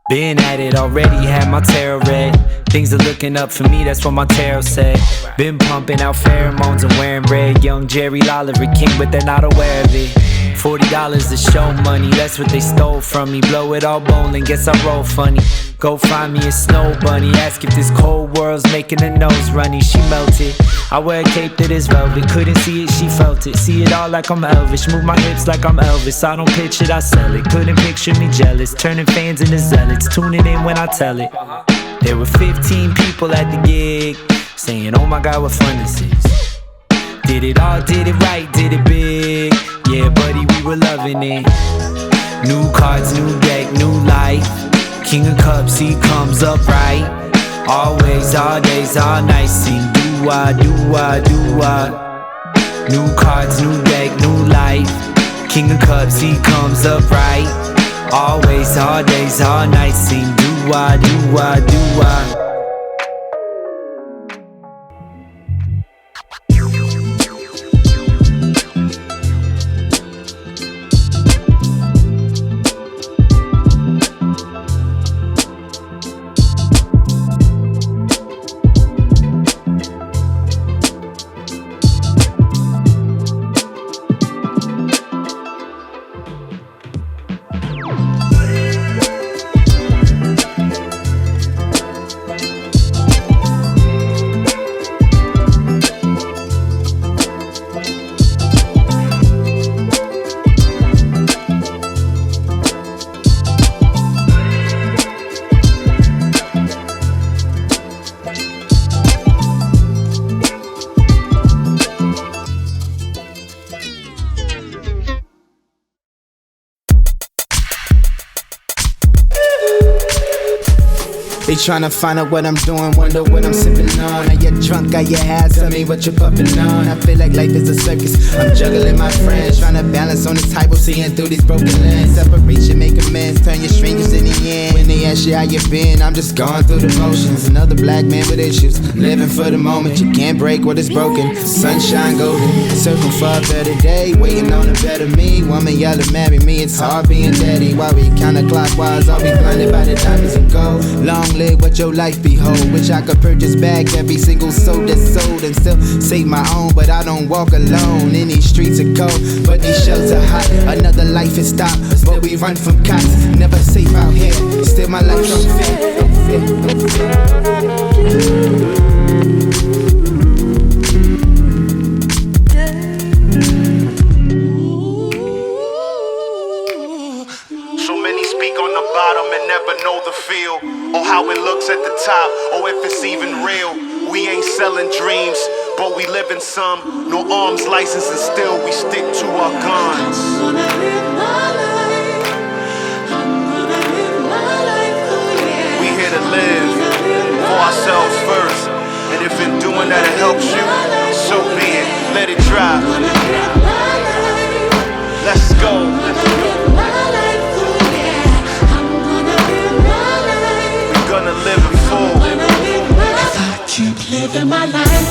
Been at it already, had my tarot read. Things are looking up for me, that's what my tarot said. Been pumping out pheromones and wearing red. Young Jerry Lawler, a king, but they're not aware of it. $40 is show money, that's what they stole from me. Blow it all bowling, guess I roll funny. Go find me a snow bunny, ask if this cold world's making her nose runny. She melted, I wear a cape that is velvet. Couldn't see it, she felt it. See it all like I'm Elvis, move my hips like I'm Elvis. I don't pitch it, I sell it. Couldn't picture me jealous, turning fans into zealots. Tuning in when I tell it. There were 15 people at the gig, saying, oh my God, what fun this is. Did it all, did it right, did it big. Yeah, buddy, we were loving it. New cards, new deck, new life. King of Cups, he comes up right. Always, all days, all nights. Sing do-wah, do-wah, do-wah. New cards, new deck, new life. King of Cups, he comes up right. Always, all days, all nights. Sing do-wah, do-wah, do-wah. They tryna find out what I'm doing, wonder what I'm sipping on. Are you drunk, got your hat, tell me what you're puffing on. I feel like life is a circus, I'm juggling my friends. Tryna balance on this type of seeing through these broken lens. Separation, make amends, turn your strangers in the end. When they ask you how you been, I'm just going through the motions. Another black man with issues, living for the moment. You can't break what is broken, sunshine golden. Searching for a better day, waiting on a better me. Woman yelling, marry me, it's hard being daddy. While we counterclockwise, I'll be blinded by the diamonds and gold. Long live what your life behold. Wish I could purchase back every single soul that's sold and still save my own, but I don't walk alone. In these streets are cold, but these shells are hot. Another life is stopped, but we run from cops. Never safe out here, still my life unfair. Never know the feel, or how it looks at the top, or if it's even real. We ain't selling dreams, but we live in some. No arms license and still we stick to our guns. I'm gonna live my life. I'm gonna live my life, oh yeah. We here to live for ourselves first, and if in doing that it helps you, so be it. Let it drive. Let's go. Gonna live in full. If I keep living my life,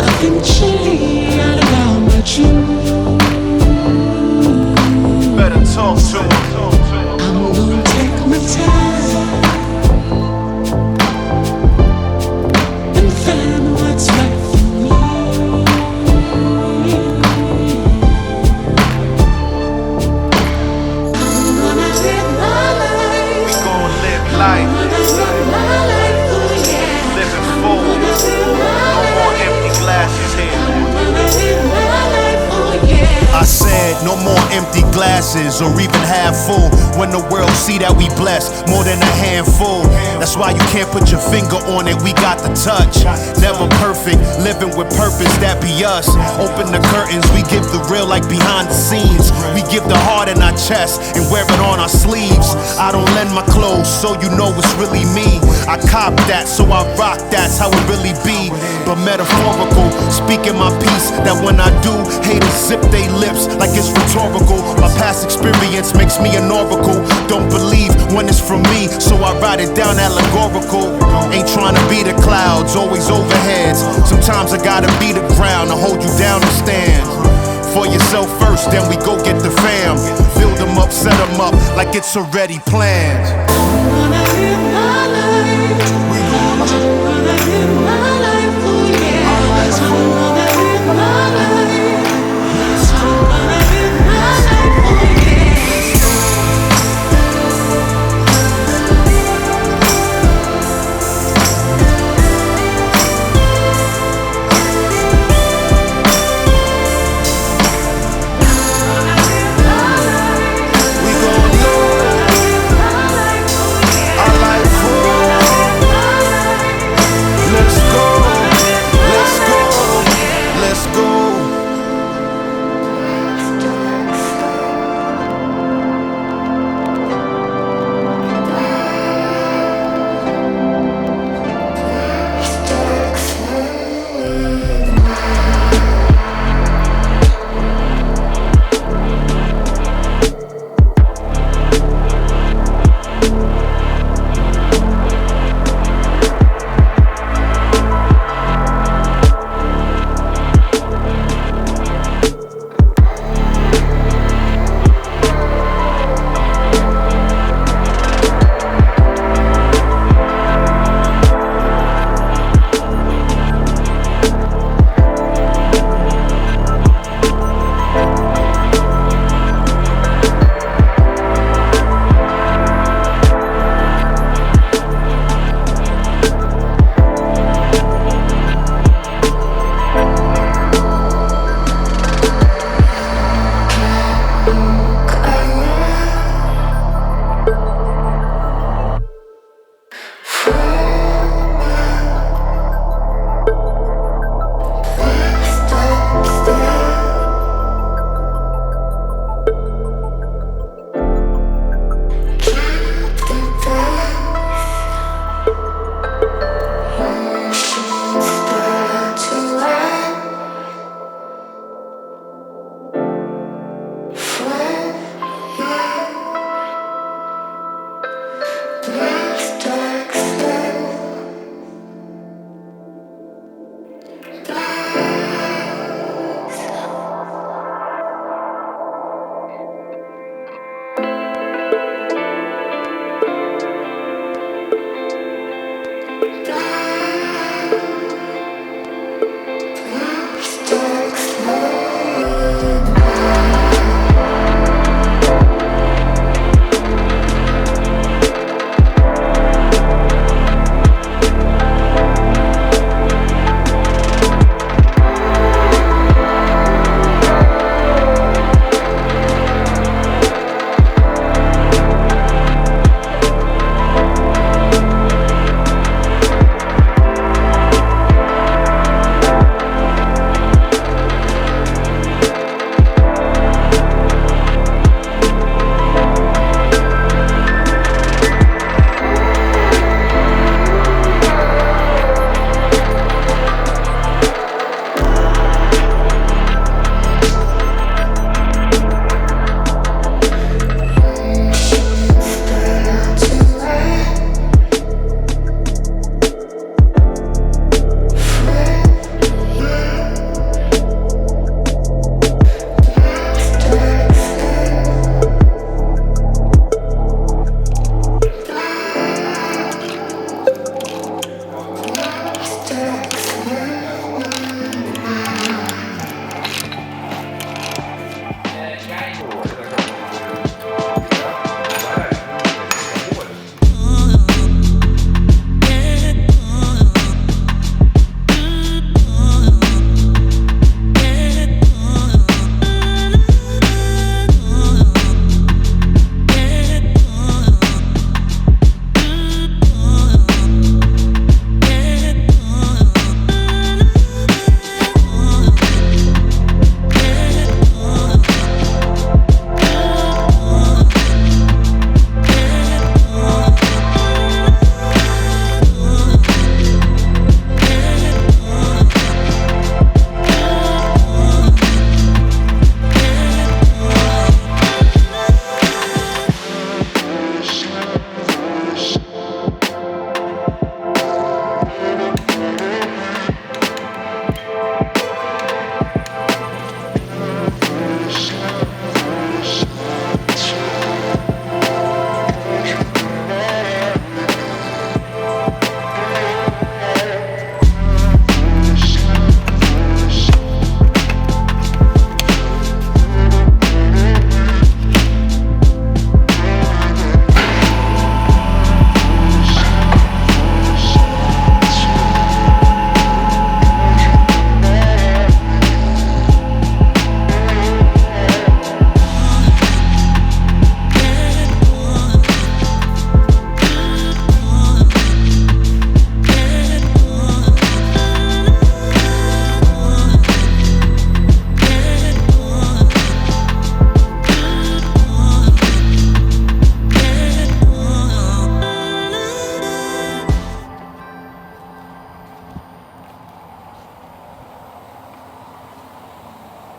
eventually I'll allow my truth. Better talk to him. I'm gonna take my time and find what's right for me. Life. Living full. No more empty glasses here. I said no more empty glasses or even half full. When the world see that we blessed more than a handful. That's why you can't put your finger on it, we got the touch. Never perfect, living with purpose, that be us. Open the curtains, we give the real like behind the scenes. We give the heart in our chest and wear it on our sleeves. I don't lend my clothes so you know it's really me. I cop that so I rock, that's how it really be. But metaphorical, speaking my piece, that when I do, haters zip they lips like it's rhetorical. My past experience makes me an oracle. Don't believe when it's from me, so I write it down allegorical. Ain't trying to be the clouds, always overheads. Sometimes I gotta be the ground to hold you down and stand. For yourself first, then we go get the fam. Build build them up, set them up like it's already planned. Wanna live my life. Wanna live my life, oh yeah.